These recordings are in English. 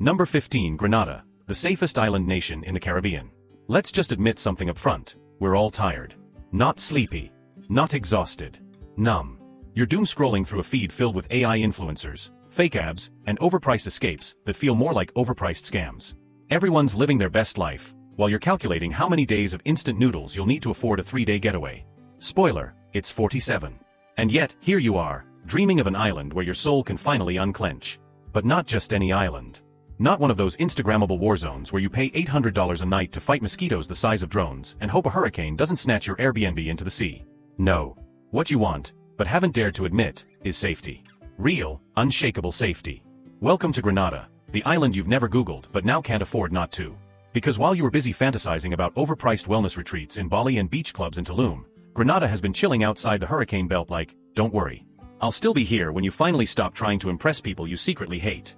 Number 15. Grenada, the safest island nation in the Caribbean. Let's just admit something up front. We're all tired. Not sleepy. Not exhausted. Numb. You're doom scrolling through a feed filled with AI influencers, fake abs, and overpriced escapes that feel more like overpriced scams. Everyone's living their best life, while you're calculating how many days of instant noodles you'll need to afford a 3-day getaway. Spoiler, it's 47. And yet, here you are, dreaming of an island where your soul can finally unclench. But not just any island. Not one of those Instagrammable war zones where you pay $800 a night to fight mosquitoes the size of drones and hope a hurricane doesn't snatch your Airbnb into the sea. No. What you want, but haven't dared to admit, is safety. Real, unshakable safety. Welcome to Grenada, the island you've never Googled but now can't afford not to. Because while you were busy fantasizing about overpriced wellness retreats in Bali and beach clubs in Tulum, Grenada has been chilling outside the hurricane belt like, don't worry. I'll still be here when you finally stop trying to impress people you secretly hate.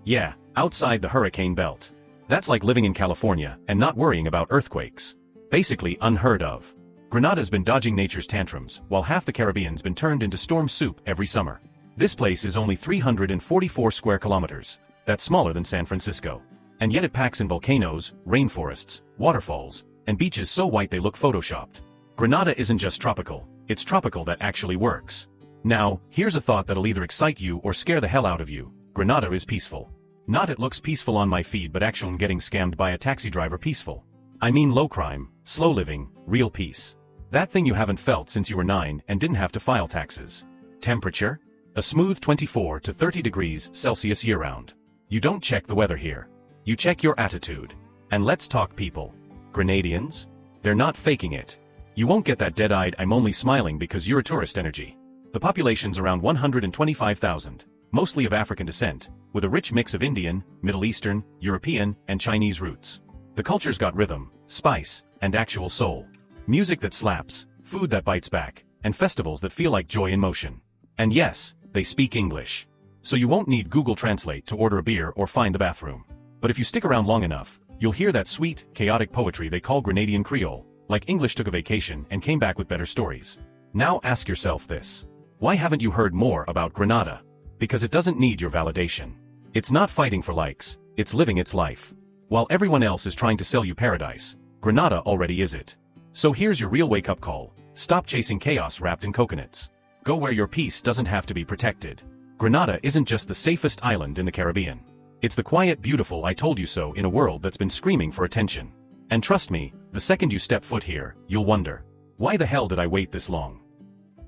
Yeah, outside the hurricane belt. That's like living in California and not worrying about earthquakes. Basically unheard of. Grenada's been dodging nature's tantrums, while half the Caribbean's been turned into storm soup every summer. This place is only 344 square kilometers. That's smaller than San Francisco. And yet it packs in volcanoes, rainforests, waterfalls, and beaches so white they look photoshopped. Grenada isn't just tropical, it's tropical that actually works. Now, here's a thought that'll either excite you or scare the hell out of you. Grenada is peaceful. Not it looks peaceful on my feed but actually getting scammed by a taxi driver peaceful. I mean low crime, slow living, real peace. That thing you haven't felt since you were 9 and didn't have to file taxes. Temperature? A smooth 24 to 30 degrees Celsius year-round. You don't check the weather here. You check your attitude. And let's talk people. Grenadians? They're not faking it. You won't get that dead-eyed I'm only smiling because you're a tourist energy. The population's around 125,000, mostly of African descent, with a rich mix of Indian, Middle Eastern, European, and Chinese roots. The culture's got rhythm, spice, and actual soul. Music that slaps, food that bites back, and festivals that feel like joy in motion. And yes, they speak English. So you won't need Google Translate to order a beer or find the bathroom. But if you stick around long enough, you'll hear that sweet, chaotic poetry they call Grenadian Creole, like English took a vacation and came back with better stories. Now ask yourself this. Why haven't you heard more about Grenada? Because it doesn't need your validation. It's not fighting for likes, it's living its life. While everyone else is trying to sell you paradise, Grenada already is it. So here's your real wake-up call. Stop chasing chaos wrapped in coconuts. Go where your peace doesn't have to be protected. Grenada isn't just the safest island in the Caribbean. It's the quiet, beautiful I told you so in a world that's been screaming for attention. And trust me, the second you step foot here, you'll wonder, why the hell did I wait this long?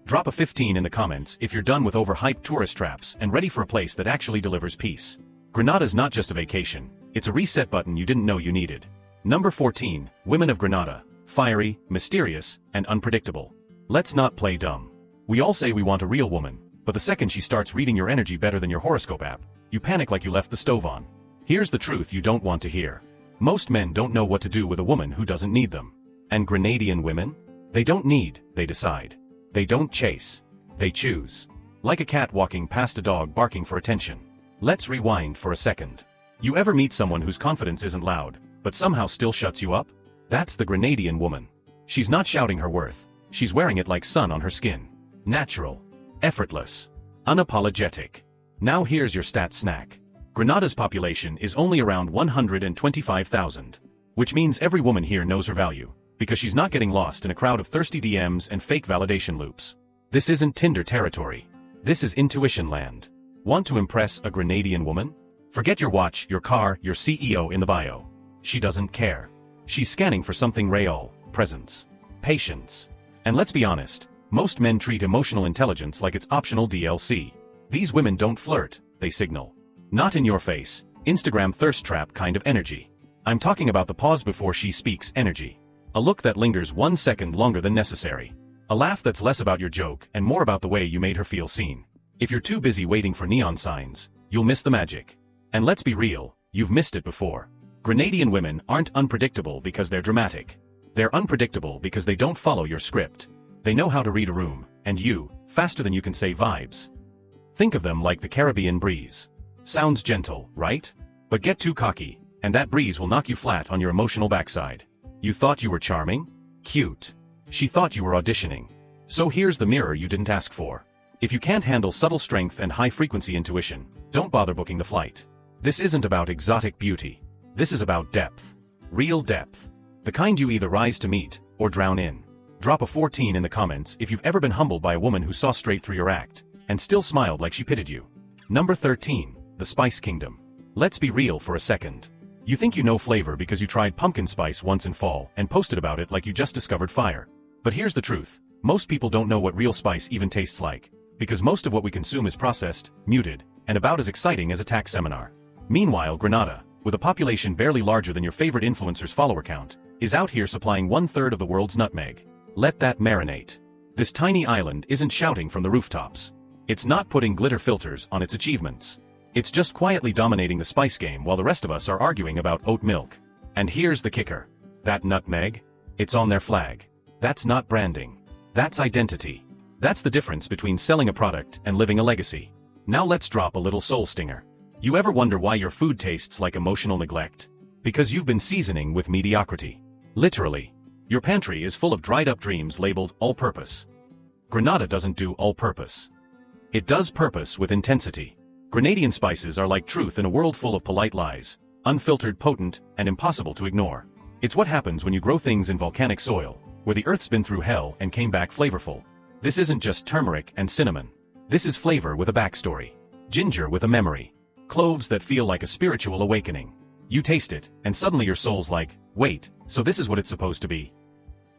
Drop a 15 in the comments if you're done with overhyped tourist traps and ready for a place that actually delivers peace. Grenada's not just a vacation, it's a reset button you didn't know you needed. Number 14, Women of Grenada. Fiery, mysterious, and unpredictable. Let's not play dumb. We all say we want a real woman, but the second she starts reading your energy better than your horoscope app, you panic like you left the stove on. Here's the truth you don't want to hear. Most men don't know what to do with a woman who doesn't need them. And Grenadian women? They don't need, they decide. They don't chase. They choose. Like a cat walking past a dog barking for attention. Let's rewind for a second. You ever meet someone whose confidence isn't loud, but somehow still shuts you up? That's the Grenadian woman. She's not shouting her worth. She's wearing it like sun on her skin. Natural. Effortless. Unapologetic. Now here's your stat snack. Grenada's population is only around 125,000. Which means every woman here knows her value, because she's not getting lost in a crowd of thirsty DMs and fake validation loops. This isn't Tinder territory. This is intuition land. Want to impress a Grenadian woman? Forget your watch, your car, your CEO in the bio. She doesn't care. She's scanning for something real, presence, patience. And let's be honest, most men treat emotional intelligence like it's optional DLC. These women don't flirt, they signal. Not in your face, Instagram thirst trap kind of energy. I'm talking about the pause before she speaks energy. A look that lingers 1 second longer than necessary. A laugh that's less about your joke and more about the way you made her feel seen. If you're too busy waiting for neon signs, you'll miss the magic. And let's be real, you've missed it before. Grenadian women aren't unpredictable because they're dramatic. They're unpredictable because they don't follow your script. They know how to read a room, and you, faster than you can say vibes. Think of them like the Caribbean breeze. Sounds gentle, right? But get too cocky, and that breeze will knock you flat on your emotional backside. You thought you were charming? Cute. She thought you were auditioning. So here's the mirror you didn't ask for. If you can't handle subtle strength and high-frequency intuition, don't bother booking the flight. This isn't about exotic beauty. This is about depth. Real depth. The kind you either rise to meet, or drown in. Drop a 14 in the comments if you've ever been humbled by a woman who saw straight through your act, and still smiled like she pitied you. Number 13, the Spice Kingdom. Let's be real for a second. You think you know flavor because you tried pumpkin spice once in fall and posted about it like you just discovered fire. But here's the truth. Most people don't know what real spice even tastes like, because most of what we consume is processed, muted, and about as exciting as a tax seminar. Meanwhile, Grenada, with a population barely larger than your favorite influencer's follower count, is out here supplying 1/3 of the world's nutmeg. Let that marinate. This tiny island isn't shouting from the rooftops. It's not putting glitter filters on its achievements. It's just quietly dominating the spice game while the rest of us are arguing about oat milk. And here's the kicker. That nutmeg? It's on their flag. That's not branding. That's identity. That's the difference between selling a product and living a legacy. Now let's drop a little soul stinger. You ever wonder why your food tastes like emotional neglect? Because you've been seasoning with mediocrity. Literally. Your pantry is full of dried-up dreams labeled all-purpose. Grenada doesn't do all-purpose. It does purpose with intensity. Grenadian spices are like truth in a world full of polite lies, unfiltered, potent, and impossible to ignore. It's what happens when you grow things in volcanic soil, where the earth's been through hell and came back flavorful. This isn't just turmeric and cinnamon. This is flavor with a backstory. Ginger with a memory. Cloves that feel like a spiritual awakening. You taste it, and suddenly your soul's like, wait, so this is what it's supposed to be.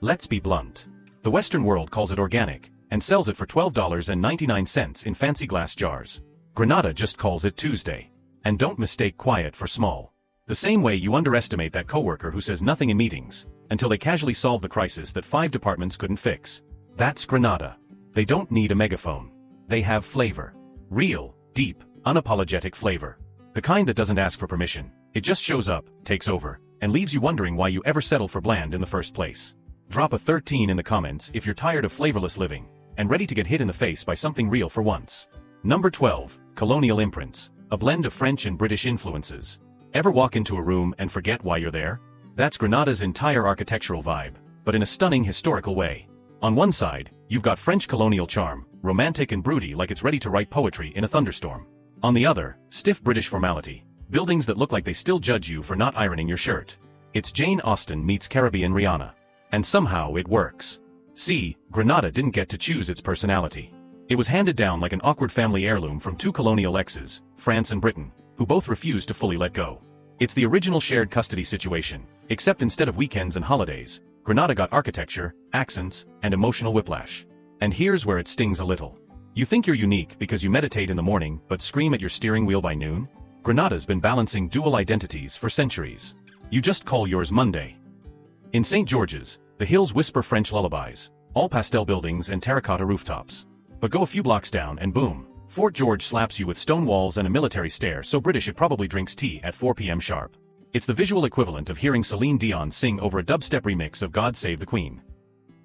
Let's be blunt. The Western world calls it organic, and sells it for $12.99 in fancy glass jars. Grenada just calls it Tuesday. And don't mistake quiet for small. The same way you underestimate that coworker who says nothing in meetings, until they casually solve the crisis that 5 departments couldn't fix. That's Grenada. They don't need a megaphone. They have flavor. Real, deep, unapologetic flavor. The kind that doesn't ask for permission. It just shows up, takes over, and leaves you wondering why you ever settled for bland in the first place. Drop a 13 in the comments if you're tired of flavorless living, and ready to get hit in the face by something real for once. Number 12, Colonial Imprints, a blend of French and British influences. Ever walk into a room and forget why you're there? That's Grenada's entire architectural vibe, but in a stunning historical way. On one side, you've got French colonial charm, romantic and broody like it's ready to write poetry in a thunderstorm. On the other, stiff British formality, buildings that look like they still judge you for not ironing your shirt. It's Jane Austen meets Caribbean Rihanna. And somehow it works. See, Grenada didn't get to choose its personality. It was handed down like an awkward family heirloom from 2 colonial exes, France and Britain, who both refused to fully let go. It's the original shared custody situation, except instead of weekends and holidays, Grenada got architecture, accents, and emotional whiplash. And here's where it stings a little. You think you're unique because you meditate in the morning but scream at your steering wheel by noon? Grenada's been balancing dual identities for centuries. You just call yours Monday. In St. George's, the hills whisper French lullabies, all pastel buildings and terracotta rooftops. But go a few blocks down and boom, Fort George slaps you with stone walls and a military stare so British it probably drinks tea at 4 p.m. sharp. It's the visual equivalent of hearing Celine Dion sing over a dubstep remix of God Save the Queen.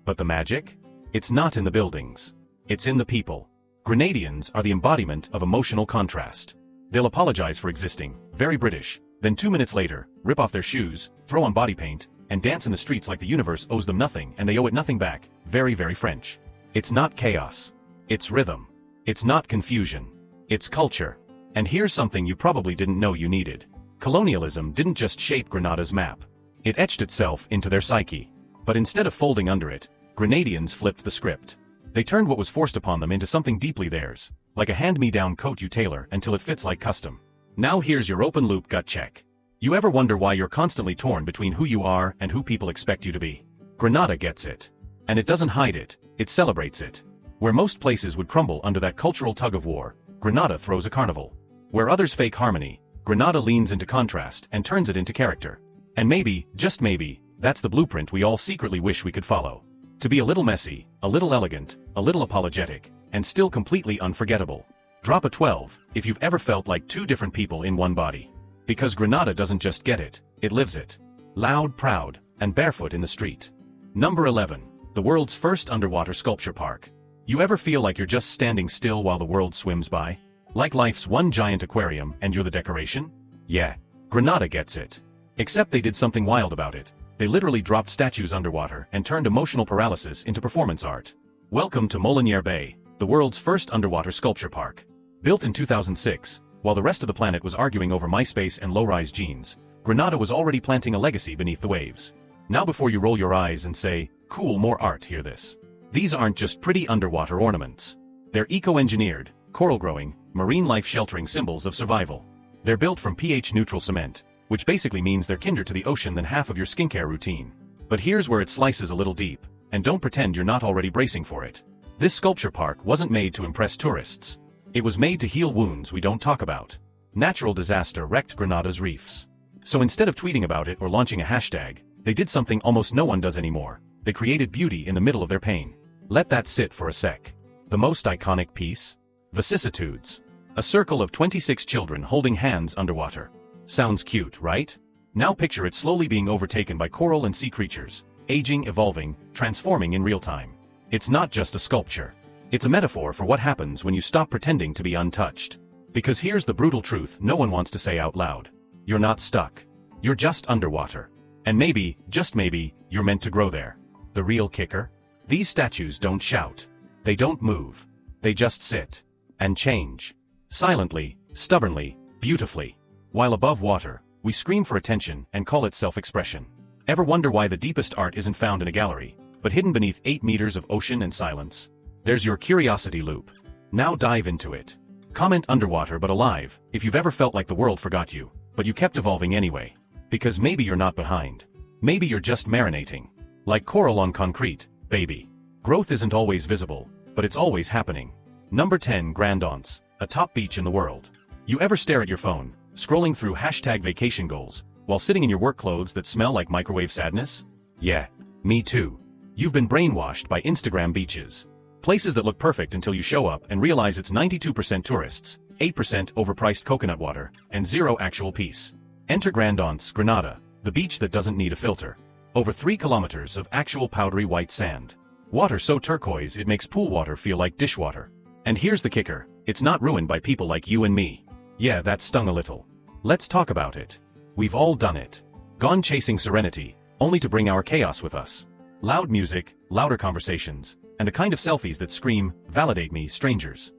But the magic? It's not in the buildings. It's in the people. Grenadians are the embodiment of emotional contrast. They'll apologize for existing, very British, then 2 minutes later, rip off their shoes, throw on body paint, and dance in the streets like the universe owes them nothing and they owe it nothing back, very, very French. It's not chaos. It's rhythm. It's not confusion. It's culture. And here's something you probably didn't know you needed. Colonialism didn't just shape Grenada's map. It etched itself into their psyche. But instead of folding under it, Grenadians flipped the script. They turned what was forced upon them into something deeply theirs, like a hand-me-down coat you tailor until it fits like custom. Now here's your open-loop gut check. You ever wonder why you're constantly torn between who you are and who people expect you to be? Grenada gets it. And it doesn't hide it, it celebrates it. Where most places would crumble under that cultural tug-of-war, Grenada throws a carnival. Where others fake harmony, Grenada leans into contrast and turns it into character. And maybe, just maybe, that's the blueprint we all secretly wish we could follow. To be a little messy, a little elegant, a little apologetic, and still completely unforgettable. Drop a 12 if you've ever felt like 2 different people in one body. Because Grenada doesn't just get it, it lives it. Loud, proud, and barefoot in the street. Number 11, the world's first underwater sculpture park. You ever feel like you're just standing still while the world swims by? Like life's one giant aquarium and you're the decoration? Yeah, Grenada gets it. Except they did something wild about it. They literally dropped statues underwater and turned emotional paralysis into performance art. Welcome to Moliniere Bay, the world's first underwater sculpture park. Built in 2006, While the rest of the planet was arguing over MySpace and low-rise jeans, Grenada was already planting a legacy beneath the waves. Now before you roll your eyes and say, cool, more art, hear this. These aren't just pretty underwater ornaments. They're eco-engineered, coral-growing, marine life-sheltering symbols of survival. They're built from pH-neutral cement, which basically means they're kinder to the ocean than half of your skincare routine. But here's where it slices a little deep, and don't pretend you're not already bracing for it. This sculpture park wasn't made to impress tourists. It was made to heal wounds we don't talk about. Natural disaster wrecked Grenada's reefs. So instead of tweeting about it or launching a hashtag, they did something almost no one does anymore. They created beauty in the middle of their pain. Let that sit for a sec. The most iconic piece? Vicissitudes. A circle of 26 children holding hands underwater. Sounds cute, right? Now picture it slowly being overtaken by coral and sea creatures, aging, evolving, transforming in real time. It's not just a sculpture. It's a metaphor for what happens when you stop pretending to be untouched. Because here's the brutal truth no one wants to say out loud. You're not stuck. You're just underwater. And maybe, just maybe, you're meant to grow there. The real kicker? These statues don't shout. They don't move. They just sit. And change. Silently, stubbornly, beautifully. While above water, we scream for attention and call it self-expression. Ever wonder why the deepest art isn't found in a gallery, but hidden beneath 8 meters of ocean and silence? There's your curiosity loop. Now dive into it. Comment underwater but alive if you've ever felt like the world forgot you, but you kept evolving anyway. Because maybe you're not behind. Maybe you're just marinating. Like coral on concrete, baby. Growth isn't always visible, but it's always happening. Number 10. Grenada, a top beach in the world. You ever stare at your phone, scrolling through #vacation goals, while sitting in your work clothes that smell like microwave sadness? Yeah, me too. You've been brainwashed by Instagram beaches. Places that look perfect until you show up and realize it's 92% tourists, 8% overpriced coconut water, and 0 actual peace. Enter Grenada, the beach that doesn't need a filter. Over 3 kilometers of actual powdery white sand. Water so turquoise it makes pool water feel like dishwater. And here's the kicker, it's not ruined by people like you and me. Yeah, that stung a little. Let's talk about it. We've all done it. Gone chasing serenity, only to bring our chaos with us. Loud music, louder conversations, and the kind of selfies that scream, validate me, strangers.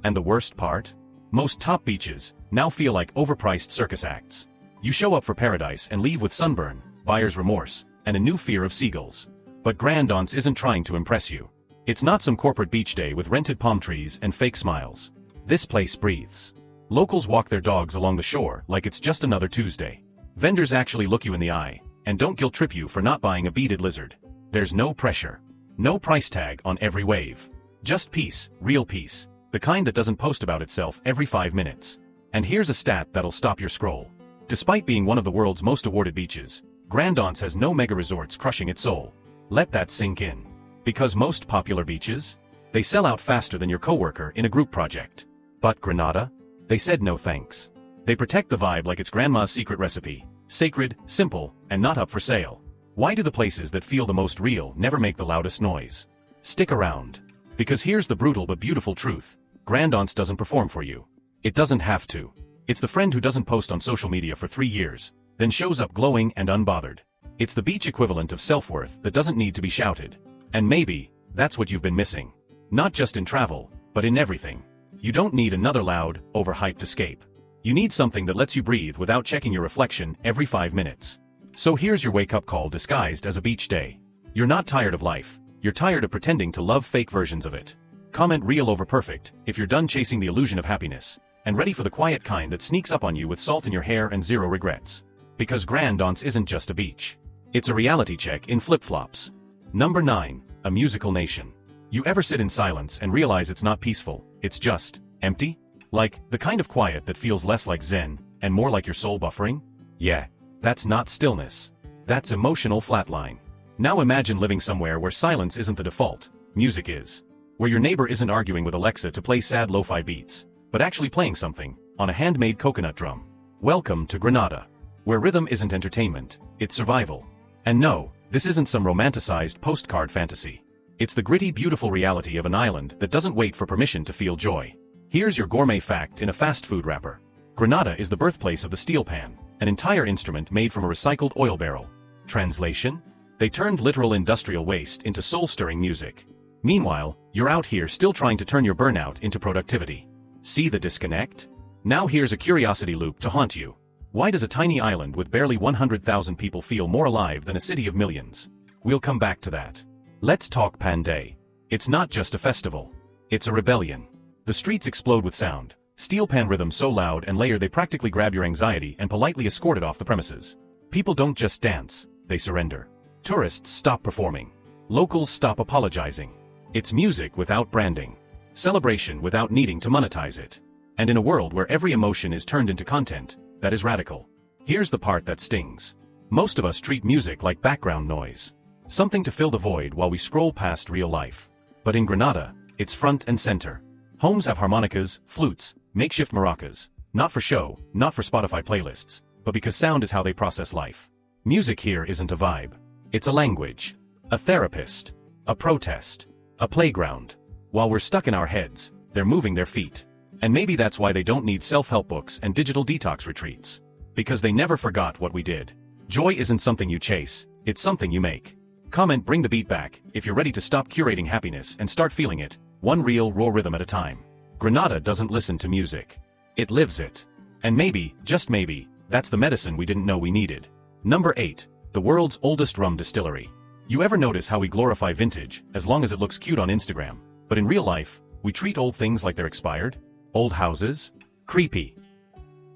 And the worst part? Most top beaches now feel like overpriced circus acts. You show up for paradise and leave with sunburn, buyer's remorse, and a new fear of seagulls. But Grenada isn't trying to impress you. It's not some corporate beach day with rented palm trees and fake smiles. This place breathes. Locals walk their dogs along the shore like it's just another Tuesday. Vendors actually look you in the eye, and don't guilt-trip you for not buying a beaded lizard. There's no pressure. No price tag on every wave. Just peace, real peace. The kind that doesn't post about itself every 5 minutes. And here's a stat that'll stop your scroll. Despite being one of the world's most awarded beaches, Grenada has no mega resorts crushing its soul. Let that sink in. Because most popular beaches? They sell out faster than your coworker in a group project. But Grenada? They said no thanks. They protect the vibe like it's grandma's secret recipe. Sacred, simple, and not up for sale. Why do the places that feel the most real never make the loudest noise? Stick around. Because here's the brutal but beautiful truth. Grenada doesn't perform for you. It doesn't have to. It's the friend who doesn't post on social media for 3 years, then shows up glowing and unbothered. It's the beach equivalent of self-worth that doesn't need to be shouted. And maybe, that's what you've been missing. Not just in travel, but in everything. You don't need another loud, overhyped escape. You need something that lets you breathe without checking your reflection every 5 minutes. So here's your wake-up call disguised as a beach day. You're not tired of life. You're tired of pretending to love fake versions of it. Comment real over perfect if you're done chasing the illusion of happiness, and ready for the quiet kind that sneaks up on you with salt in your hair and 0 regrets. Because Grenada isn't just a beach. It's a reality check in flip-flops. Number 9. A musical nation. You ever sit in silence and realize it's not peaceful, it's just empty? Like, the kind of quiet that feels less like zen, and more like your soul buffering? Yeah. That's not stillness. That's emotional flatline. Now imagine living somewhere where silence isn't the default, music is. Where your neighbor isn't arguing with Alexa to play sad lo-fi beats, but actually playing something, on a handmade coconut drum. Welcome to Grenada. Where rhythm isn't entertainment, it's survival. And no, this isn't some romanticized postcard fantasy. It's the gritty, beautiful reality of an island that doesn't wait for permission to feel joy. Here's your gourmet fact in a fast food wrapper. Grenada is the birthplace of the steel pan, an entire instrument made from a recycled oil barrel. Translation? They turned literal industrial waste into soul-stirring music. Meanwhile, you're out here still trying to turn your burnout into productivity. See the disconnect? Now here's a curiosity loop to haunt you. Why does a tiny island with barely 100,000 people feel more alive than a city of millions? We'll come back to that. Let's talk Pan Day. It's not just a festival. It's a rebellion. The streets explode with sound. Steel pan rhythms so loud and layered they practically grab your anxiety and politely escort it off the premises. People don't just dance, they surrender. Tourists stop performing. Locals stop apologizing. It's music without branding. Celebration without needing to monetize it. And in a world where every emotion is turned into content, that is radical. Here's the part that stings. Most of us treat music like background noise. Something to fill the void while we scroll past real life. But in Grenada, it's front and center. Homes have harmonicas, flutes, makeshift maracas. Not for show, not for Spotify playlists, but because sound is how they process life. Music here isn't a vibe. It's a language. A therapist. A protest. A playground. While we're stuck in our heads, they're moving their feet. And maybe that's why they don't need self-help books and digital detox retreats. Because they never forgot what we did. Joy isn't something you chase, it's something you make. Comment "Bring the beat back" if you're ready to stop curating happiness and start feeling it, one real, raw rhythm at a time. Grenada doesn't listen to music. It lives it. And maybe, just maybe, that's the medicine we didn't know we needed. Number 8. The world's oldest rum distillery. You ever notice how we glorify vintage, as long as it looks cute on Instagram, but in real life, we treat old things like they're expired? Old houses? Creepy.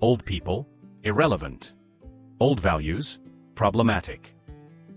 Old people? Irrelevant. Old values? Problematic.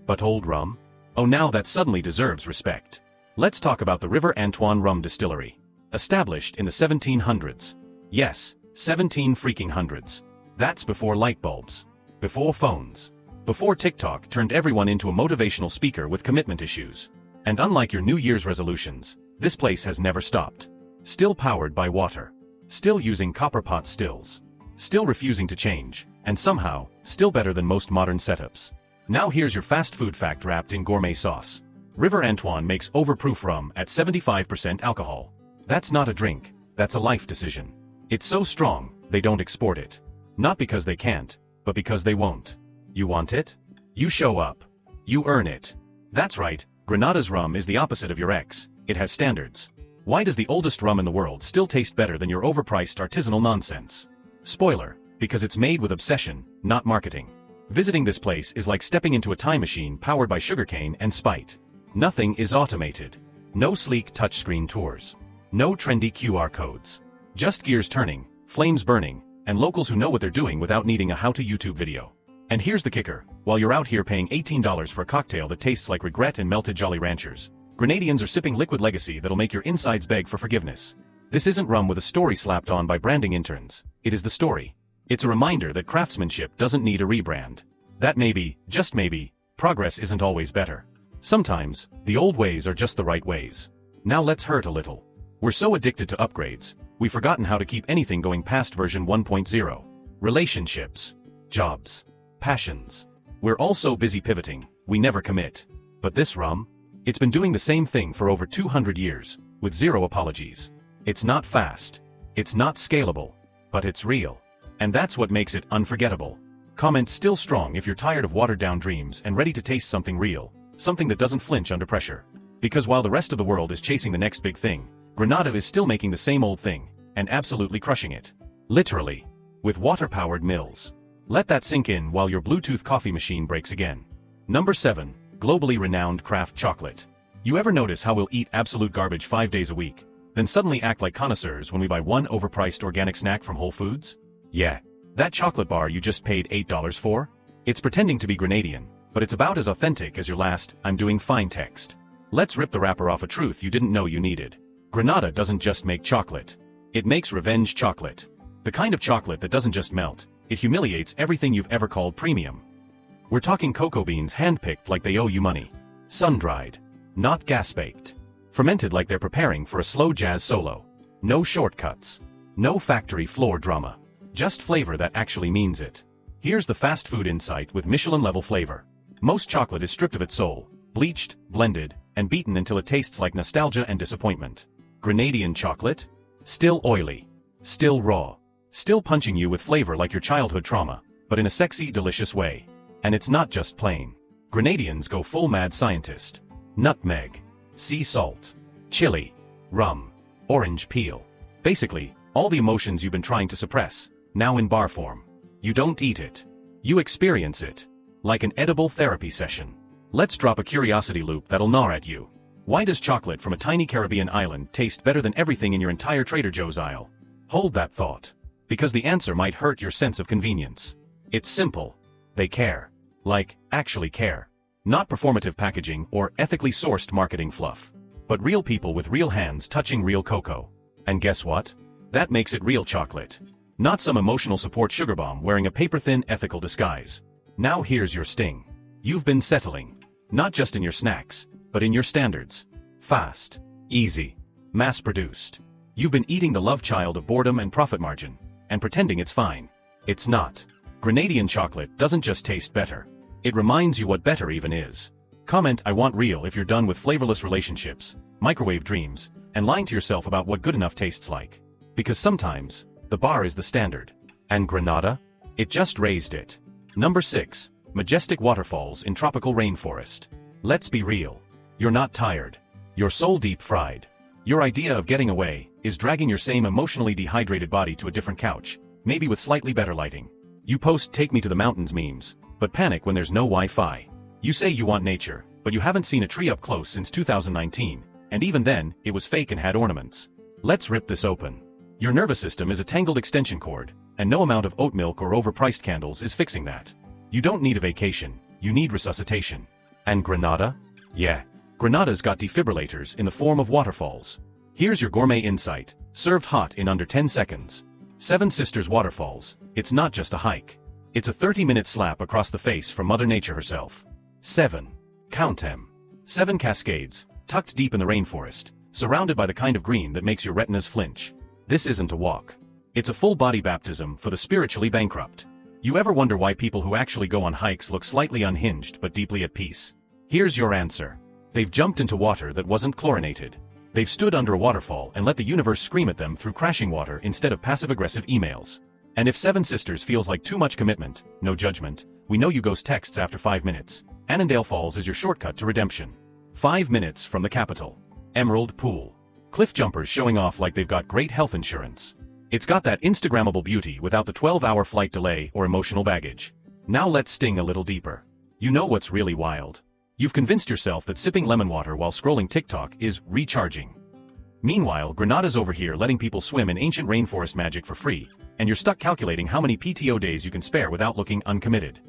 But old rum? Oh, now that suddenly deserves respect. Let's talk about the River Antoine Rum Distillery. Established in the 1700s. Yes, 17 freaking hundreds. That's before light bulbs. Before phones. Before TikTok turned everyone into a motivational speaker with commitment issues. And unlike your New Year's resolutions, this place has never stopped. Still powered by water. Still using copper pot stills. Still refusing to change, and somehow, still better than most modern setups. Now here's your fast food fact wrapped in gourmet sauce. River Antoine makes overproof rum at 75% alcohol. That's not a drink, that's a life decision. It's so strong, they don't export it. Not because they can't, but because they won't. You want it? You show up. You earn it. That's right, Grenada's rum is the opposite of your ex. It has standards. Why does the oldest rum in the world still taste better than your overpriced artisanal nonsense? Spoiler, because it's made with obsession, not marketing. Visiting this place is like stepping into a time machine powered by sugarcane and spite. Nothing is automated. No sleek touchscreen tours. No trendy QR codes. Just gears turning, flames burning, and locals who know what they're doing without needing a how-to YouTube video. And here's the kicker, while you're out here paying $18 for a cocktail that tastes like regret and melted Jolly Ranchers, Grenadians are sipping liquid legacy that'll make your insides beg for forgiveness. This isn't rum with a story slapped on by branding interns. It is the story. It's a reminder that craftsmanship doesn't need a rebrand. That maybe, just maybe, progress isn't always better. Sometimes, the old ways are just the right ways. Now let's hurt a little. We're so addicted to upgrades, we've forgotten how to keep anything going past version 1.0. Relationships. Jobs. Passions. We're all so busy pivoting, we never commit. But this rum? It's been doing the same thing for over 200 years, with zero apologies. It's not fast. It's not scalable. But it's real. And that's what makes it unforgettable. Comment "Still strong" if you're tired of watered-down dreams and ready to taste something real, something that doesn't flinch under pressure. Because while the rest of the world is chasing the next big thing, Grenada is still making the same old thing, and absolutely crushing it. Literally. With water-powered mills. Let that sink in while your Bluetooth coffee machine breaks again. Number 7. Globally renowned craft chocolate. You ever notice how we'll eat absolute garbage 5 days a week, then suddenly act like connoisseurs when we buy one overpriced organic snack from Whole Foods? Yeah. That chocolate bar you just paid $8 for? It's pretending to be Grenadian, but it's about as authentic as your last "I'm doing fine" text. Let's rip the wrapper off a truth you didn't know you needed. Grenada doesn't just make chocolate. It makes revenge chocolate. The kind of chocolate that doesn't just melt, it humiliates everything you've ever called premium. We're talking cocoa beans hand-picked like they owe you money. Sun-dried. Not gas-baked. Fermented like they're preparing for a slow jazz solo. No shortcuts. No factory floor drama. Just flavor that actually means it. Here's the fast food insight with Michelin-level flavor. Most chocolate is stripped of its soul, bleached, blended, and beaten until it tastes like nostalgia and disappointment. Grenadian chocolate? Still oily. Still raw. Still punching you with flavor like your childhood trauma, but in a sexy, delicious way. And it's not just plain. Grenadians go full mad scientist. Nutmeg. Sea salt. Chili. Rum. Orange peel. Basically, All the emotions you've been trying to suppress, now in bar form. You don't eat it. You experience it. Like an edible therapy session. Let's drop a curiosity loop that'll gnaw at you. Why does chocolate from a tiny Caribbean island taste better than everything in your entire Trader Joe's aisle? Hold that thought. Because the answer might hurt your sense of convenience. It's simple. They care. Like, actually care. Not performative packaging or ethically sourced marketing fluff. But real people with real hands touching real cocoa. And guess what? That makes it real chocolate. Not some emotional support sugar bomb wearing a paper-thin ethical disguise. Now here's your sting. You've been settling. Not just in your snacks, but in your standards. Fast. Easy. Mass-produced. You've been eating the love child of boredom and profit margin, and pretending it's fine. It's not. Grenadian chocolate doesn't just taste better. It reminds you what better even is. Comment "I want real" if you're done with flavorless relationships, microwave dreams, and lying to yourself about what good enough tastes like. Because sometimes, the bar is the standard. And Grenada? It just raised it. Number 6. Majestic waterfalls in tropical rainforest. Let's be real. You're not tired. You're soul deep fried. Your idea of getting away is dragging your same emotionally dehydrated body to a different couch, maybe with slightly better lighting. You post "take me to the mountains" memes, but panic when there's no Wi-Fi. You say you want nature, but you haven't seen a tree up close since 2019, and even then, it was fake and had ornaments. Let's rip this open. Your nervous system is a tangled extension cord, and no amount of oat milk or overpriced candles is fixing that. You don't need a vacation, you need resuscitation. And Grenada? Yeah. Grenada's got defibrillators in the form of waterfalls. Here's your gourmet insight, served hot in under 10 seconds. Seven Sisters Waterfalls. It's not just a hike. It's a 30-minute slap across the face from Mother Nature herself. 7. Count them. 7 cascades, tucked deep in the rainforest, surrounded by the kind of green that makes your retinas flinch. This isn't a walk. It's a full-body baptism for the spiritually bankrupt. You ever wonder why people who actually go on hikes look slightly unhinged but deeply at peace? Here's your answer. They've jumped into water that wasn't chlorinated. They've stood under a waterfall and let the universe scream at them through crashing water instead of passive-aggressive emails. And if 7 Sisters feels like too much commitment, no judgment, we know you ghost texts after 5 minutes. Annandale Falls is your shortcut to redemption. 5 minutes from the capital. Emerald Pool. Cliff jumpers showing off like they've got great health insurance. It's got that Instagrammable beauty without the 12-hour flight delay or emotional baggage. Now let's sting a little deeper. You know what's really wild? You've convinced yourself that sipping lemon water while scrolling TikTok is recharging. Meanwhile, Grenada's over here letting people swim in ancient rainforest magic for free, and you're stuck calculating how many PTO days you can spare without looking uncommitted.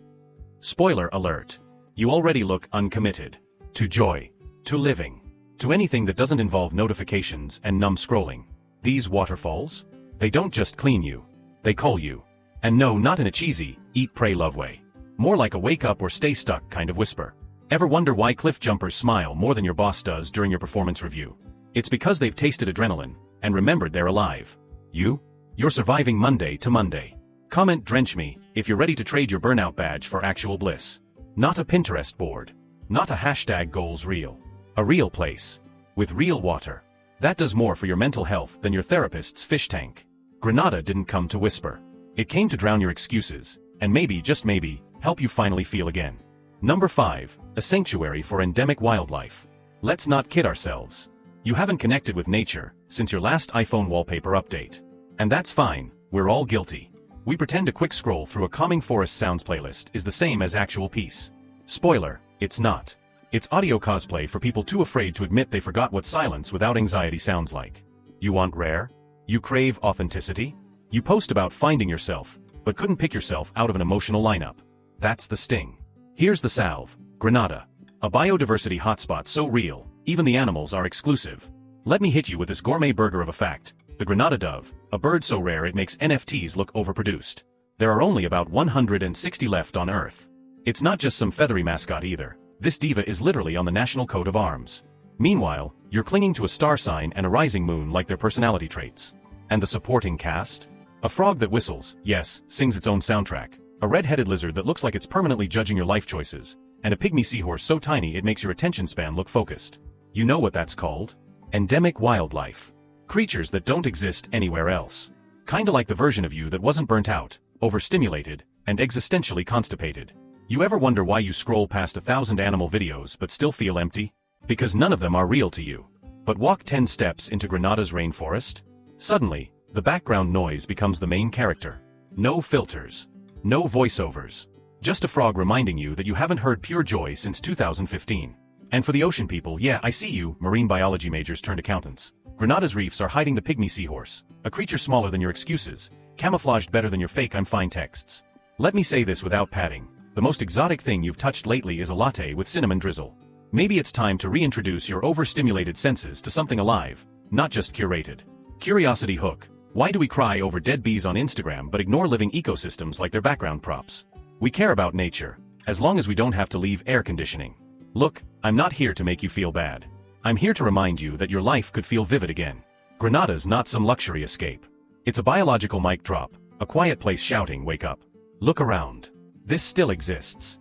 Spoiler alert. You already look uncommitted. To joy. To living. To anything that doesn't involve notifications and numb scrolling. These waterfalls? They don't just clean you. They call you. And no, not in a cheesy, eat, pray, love way. More like a wake up or stay stuck kind of whisper. Ever wonder why cliff jumpers smile more than your boss does during your performance review? It's because they've tasted adrenaline, and remembered they're alive. You? You're surviving Monday to Monday. Comment "drench me" if you're ready to trade your burnout badge for actual bliss. Not a Pinterest board. Not a hashtag goals reel. A real place. With real water. That does more for your mental health than your therapist's fish tank. Grenada didn't come to whisper. It came to drown your excuses, and maybe, just maybe, help you finally feel again. Number 5. A sanctuary for endemic wildlife. Let's not kid ourselves. You haven't connected with nature since your last iPhone wallpaper update. And that's fine, we're all guilty. We pretend a quick scroll through a calming forest sounds playlist is the same as actual peace. Spoiler, it's not. It's audio cosplay for people too afraid to admit they forgot what silence without anxiety sounds like. You want rare? You crave authenticity? You post about finding yourself, but couldn't pick yourself out of an emotional lineup. That's the sting. Here's the salve. Grenada. A biodiversity hotspot so real, even the animals are exclusive. Let me hit you with this gourmet burger of a fact. The Grenada dove, a bird so rare it makes NFTs look overproduced. There are only about 160 left on Earth. It's not just some feathery mascot either. This diva is literally on the national coat of arms. Meanwhile, you're clinging to a star sign and a rising moon like their personality traits. And the supporting cast? A frog that whistles, yes, sings its own soundtrack. A red-headed lizard that looks like it's permanently judging your life choices. And a pygmy seahorse so tiny it makes your attention span look focused. You know what that's called? Endemic wildlife. Creatures that don't exist anywhere else. Kinda like the version of you that wasn't burnt out, overstimulated, and existentially constipated. You ever wonder why you scroll past 1,000 animal videos but still feel empty? Because none of them are real to you. But walk 10 steps into Grenada's rainforest? Suddenly, The background noise becomes the main character. No filters. No voiceovers. Just a frog reminding you that you haven't heard pure joy since 2015. And for the ocean people, yeah, I see you, marine biology majors turned accountants. Grenada's reefs are hiding the pygmy seahorse, a creature smaller than your excuses, camouflaged better than your fake I'm fine texts. Let me say this without padding. The most exotic thing you've touched lately is a latte with cinnamon drizzle. Maybe it's time to reintroduce your overstimulated senses to something alive, not just curated. Curiosity hook. Why do we cry over dead bees on Instagram but ignore living ecosystems like their background props? We care about nature, as long as we don't have to leave air conditioning. Look, I'm not here to make you feel bad. I'm here to remind you that your life could feel vivid again. Grenada's not some luxury escape. It's a biological mic drop, a quiet place shouting, wake up. Look around. This still exists.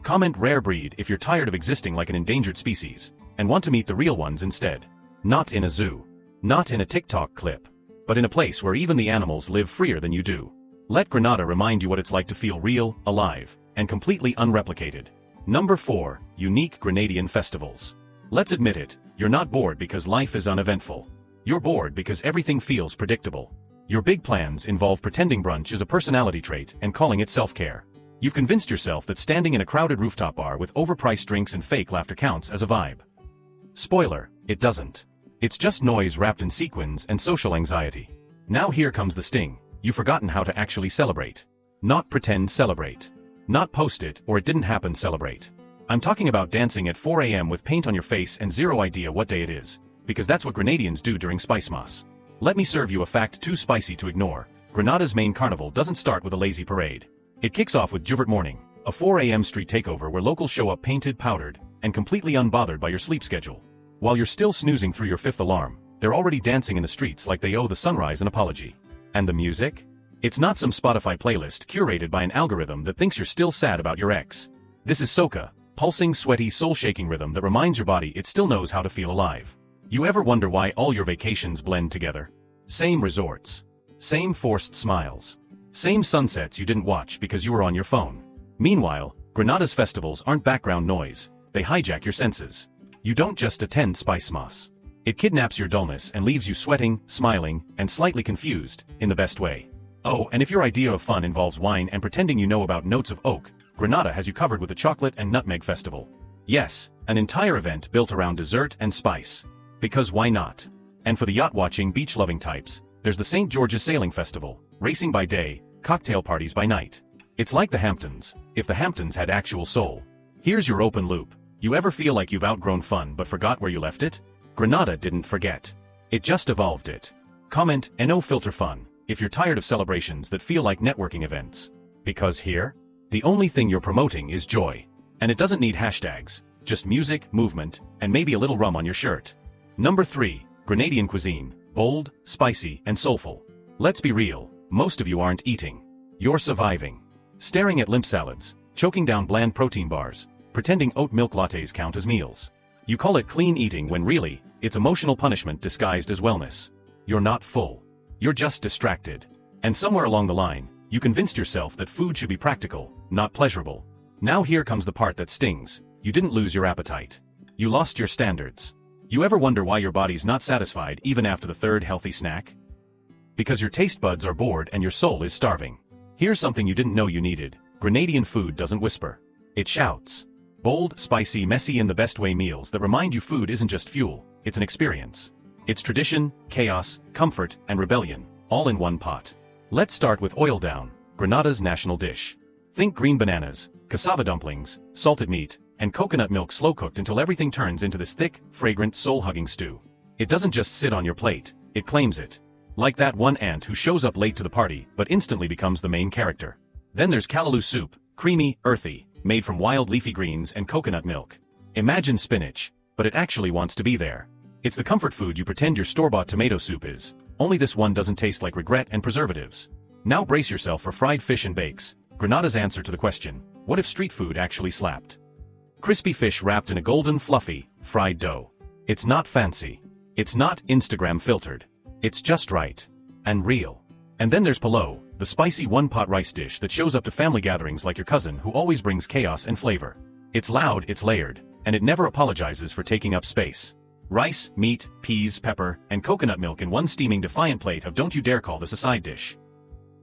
Comment rare breed if you're tired of existing like an endangered species, and want to meet the real ones instead. Not in a zoo. Not in a TikTok clip. But in a place where even the animals live freer than you do. Let Grenada remind you what it's like to feel real, alive, and completely unreplicated. Number 4. Unique Grenadian festivals. Let's admit it, you're not bored because life is uneventful. You're bored because everything feels predictable. Your big plans involve pretending brunch is a personality trait and calling it self-care. You've convinced yourself that standing in a crowded rooftop bar with overpriced drinks and fake laughter counts as a vibe. Spoiler, it doesn't. It's just noise wrapped in sequins and social anxiety. Now here comes the sting. You've forgotten how to actually celebrate. Not pretend celebrate. Not post it or it didn't happen celebrate. I'm talking about dancing at 4 a.m. with paint on your face and zero idea what day it is, because that's what Grenadians do during Spice Moss. Let me serve you a fact too spicy to ignore. Grenada's main carnival doesn't start with a lazy parade. It kicks off with Juvert Morning, a 4 a.m. street takeover where locals show up painted, powdered, and completely unbothered by your sleep schedule. While you're still snoozing through your 5th alarm, they're already dancing in the streets like they owe the sunrise an apology. And the music? It's not some Spotify playlist curated by an algorithm that thinks you're still sad about your ex. This is soca, pulsing, sweaty, soul-shaking rhythm that reminds your body it still knows how to feel alive. You ever wonder why all your vacations blend together? Same resorts. Same forced smiles. Same sunsets you didn't watch because you were on your phone. Meanwhile, Grenada's festivals aren't background noise, they hijack your senses. You don't just attend Spice Moss. It kidnaps your dullness and leaves you sweating, smiling, and slightly confused, in the best way. Oh, and if your idea of fun involves wine and pretending you know about notes of oak, Grenada has you covered with the Chocolate and Nutmeg Festival. Yes, an entire event built around dessert and spice. Because why not? And for the yacht-watching, beach-loving types, there's the St. George's Sailing Festival, racing by day, cocktail parties by night. It's like the Hamptons, if the Hamptons had actual soul. Here's your open loop. You ever feel like you've outgrown fun but forgot where you left it? Grenada didn't forget. It just evolved it. Comment no filter fun if you're tired of celebrations that feel like networking events. Because here, the only thing you're promoting is joy. And it doesn't need hashtags, just music, movement, and maybe a little rum on your shirt. Number 3. Grenadian cuisine. Bold, spicy, and soulful. Let's be real, most of you aren't eating. You're surviving. Staring at limp salads, choking down bland protein bars, pretending oat milk lattes count as meals. You call it clean eating when really, it's emotional punishment disguised as wellness. You're not full. You're just distracted. And somewhere along the line, you convinced yourself that food should be practical, not pleasurable. Now here comes the part that stings. You didn't lose your appetite. You lost your standards. You ever wonder why your body's not satisfied even after the 3rd healthy snack? Because your taste buds are bored and your soul is starving. Here's something you didn't know you needed. Grenadian food doesn't whisper. It shouts. Bold, spicy, messy in the best way meals that remind you food isn't just fuel, it's an experience. It's tradition, chaos, comfort, and rebellion, all in one pot. Let's start with oil down, Grenada's national dish. Think green bananas, cassava dumplings, salted meat, and coconut milk slow cooked until everything turns into this thick, fragrant, soul-hugging stew. It doesn't just sit on your plate, it claims it. Like that one aunt who shows up late to the party but instantly becomes the main character. Then there's callaloo soup, creamy, earthy, made from wild leafy greens and coconut milk. Imagine spinach, but it actually wants to be there. It's the comfort food you pretend your store-bought tomato soup is, only this one doesn't taste like regret and preservatives. Now brace yourself for fried fish and bakes, Grenada's answer to the question, what if street food actually slapped? Crispy fish wrapped in a golden, fluffy, fried dough. It's not fancy. It's not Instagram filtered. It's just right. And real. And then there's pulao, the spicy one-pot rice dish that shows up to family gatherings like your cousin who always brings chaos and flavor. It's loud, it's layered, and it never apologizes for taking up space. Rice, meat, peas, pepper, and coconut milk in one steaming defiant plate of don't you dare call this a side dish.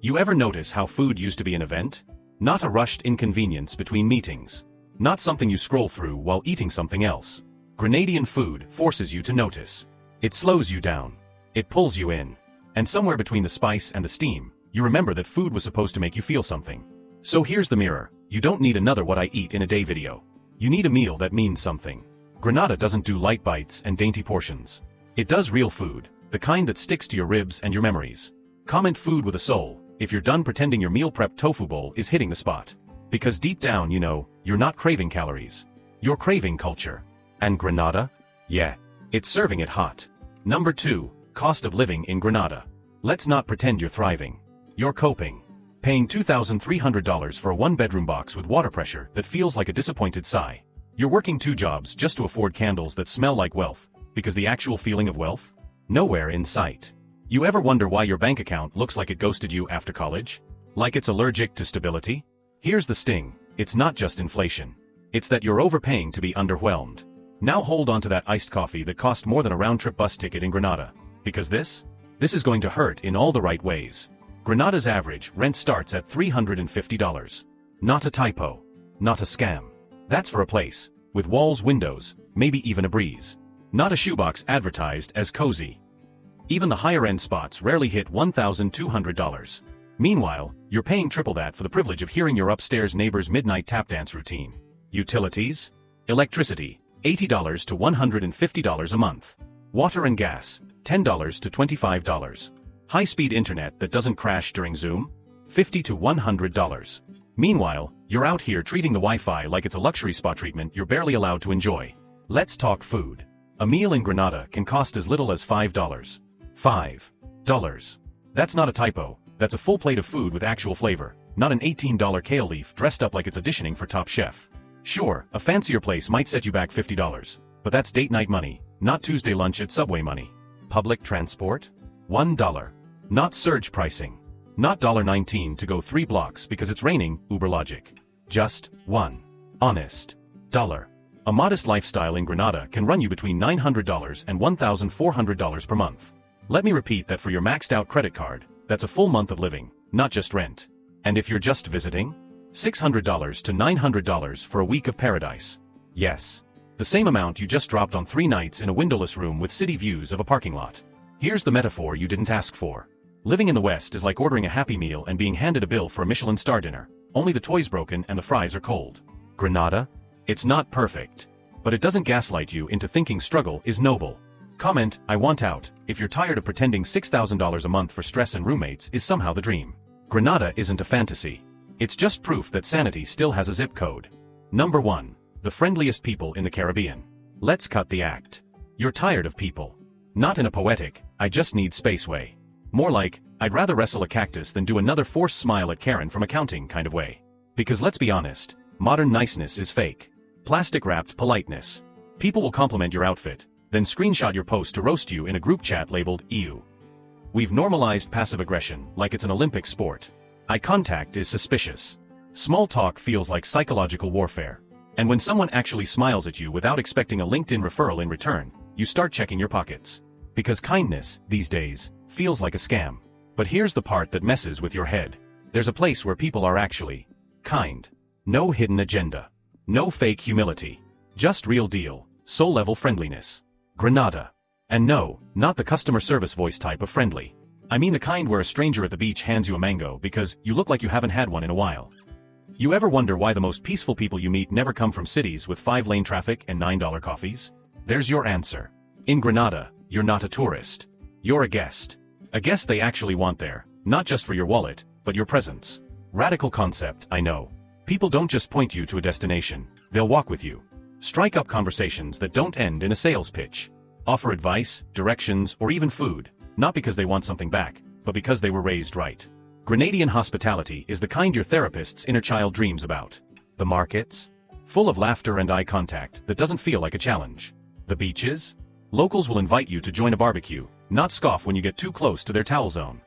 You ever notice how food used to be an event? Not a rushed inconvenience between meetings. Not something you scroll through while eating something else. Grenadian food forces you to notice. It slows you down. It pulls you in. And somewhere between the spice and the steam, you remember that food was supposed to make you feel something. So here's the mirror. You don't need another what I eat in a day video. You need a meal that means something. Grenada doesn't do light bites and dainty portions. It does real food, the kind that sticks to your ribs and your memories. Comment food with a soul if you're done pretending your meal prep tofu bowl is hitting the spot. Because deep down you know, you're not craving calories. You're craving culture. And Grenada? Yeah, it's serving it hot. Number 2, cost of living in Grenada. Let's not pretend you're thriving. You're coping. Paying $2,300 for a one-bedroom box with water pressure that feels like a disappointed sigh. You're working 2 jobs just to afford candles that smell like wealth, because the actual feeling of wealth? Nowhere in sight. You ever wonder why your bank account looks like it ghosted you after college? Like it's allergic to stability? Here's the sting, it's not just inflation. It's that you're overpaying to be underwhelmed. Now hold on to that iced coffee that cost more than a round-trip bus ticket in Grenada. Because this is going to hurt in all the right ways. Grenada's average rent starts at $350. Not a typo. Not a scam. That's for a place, with walls, windows, maybe even a breeze. Not a shoebox advertised as cozy. Even the higher-end spots rarely hit $1,200. Meanwhile, you're paying triple that for the privilege of hearing your upstairs neighbor's midnight tap dance routine. Utilities? Electricity, $80 to $150 a month. Water and gas, $10 to $25. High-speed internet that doesn't crash during Zoom? $50 to $100. Meanwhile, you're out here treating the Wi-Fi like it's a luxury spa treatment you're barely allowed to enjoy. Let's talk food. A meal in Grenada can cost as little as $5. $5. That's not a typo, that's a full plate of food with actual flavor, not an $18 kale leaf dressed up like it's auditioning for Top Chef. Sure, a fancier place might set you back $50, but that's date night money, not Tuesday lunch at Subway money. Public transport? $1. Not surge pricing. Not $1.19 to go 3 blocks because it's raining, Uber logic. Just $1. Honest. Dollar. A modest lifestyle in Grenada can run you between $900 and $1,400 per month. Let me repeat that for your maxed out credit card, that's a full month of living, not just rent. And if you're just visiting? $600 to $900 for a week of paradise. Yes. The same amount you just dropped on 3 nights in a windowless room with city views of a parking lot. Here's the metaphor you didn't ask for. Living in the West is like ordering a Happy Meal and being handed a bill for a Michelin star dinner. Only the toy's broken and the fries are cold. Grenada? It's not perfect. But it doesn't gaslight you into thinking struggle is noble. Comment, I want out, if you're tired of pretending $6,000 a month for stress and roommates is somehow the dream. Grenada isn't a fantasy. It's just proof that sanity still has a zip code. Number 1. The friendliest people in the Caribbean. Let's cut the act. You're tired of people. Not in a poetic, I just need space way. More like, I'd rather wrestle a cactus than do another forced smile at Karen from accounting kind of way. Because let's be honest, modern niceness is fake. Plastic-wrapped politeness. People will compliment your outfit, then screenshot your post to roast you in a group chat labeled EU. We've normalized passive aggression like it's an Olympic sport. Eye contact is suspicious. Small talk feels like psychological warfare. And when someone actually smiles at you without expecting a LinkedIn referral in return, you start checking your pockets. Because kindness, these days, feels like a scam. But here's the part that messes with your head. There's a place where people are actually kind. No hidden agenda. No fake humility. Just real deal, soul-level friendliness. Grenada. And no, not the customer service voice type of friendly. I mean the kind where a stranger at the beach hands you a mango because you look like you haven't had one in a while. You ever wonder why the most peaceful people you meet never come from cities with 5-lane traffic and $9 coffees? There's your answer. In Grenada, you're not a tourist. You're a guest. A guest they actually want there, not just for your wallet, but your presence. Radical concept, I know. People don't just point you to a destination, they'll walk with you. Strike up conversations that don't end in a sales pitch. Offer advice, directions, or even food, not because they want something back, but because they were raised right. Grenadian hospitality is the kind your therapist's inner child dreams about. The markets? Full of laughter and eye contact that doesn't feel like a challenge. The beaches? Locals will invite you to join a barbecue, not scoff when you get too close to their towel zone.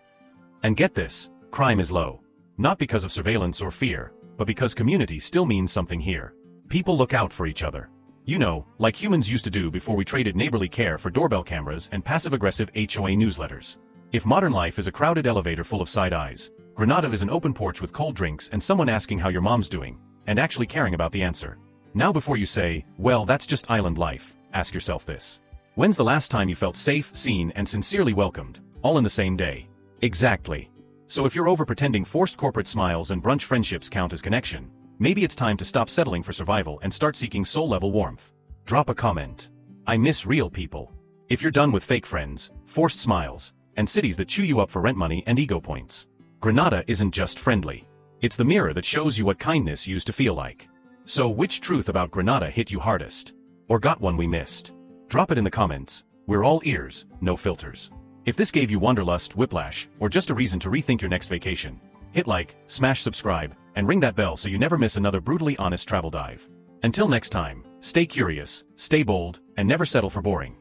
And get this, crime is low. Not because of surveillance or fear, but because community still means something here. People look out for each other. You know, like humans used to do before we traded neighborly care for doorbell cameras and passive-aggressive HOA newsletters. If modern life is a crowded elevator full of side eyes, Grenada is an open porch with cold drinks and someone asking how your mom's doing, and actually caring about the answer. Now before you say, well, that's just island life, ask yourself this. When's the last time you felt safe, seen, and sincerely welcomed, all in the same day? Exactly. So if you're over pretending forced corporate smiles and brunch friendships count as connection, maybe it's time to stop settling for survival and start seeking soul-level warmth. Drop a comment. I miss real people. If you're done with fake friends, forced smiles, and cities that chew you up for rent money and ego points, Grenada isn't just friendly. It's the mirror that shows you what kindness used to feel like. So which truth about Grenada hit you hardest? Or got one we missed? Drop it in the comments. We're all ears, no filters. If this gave you wanderlust, whiplash, or just a reason to rethink your next vacation, hit like, smash subscribe, and ring that bell so you never miss another brutally honest travel dive. Until next time, stay curious, stay bold, and never settle for boring.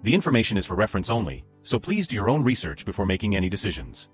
The information is for reference only, so please do your own research before making any decisions.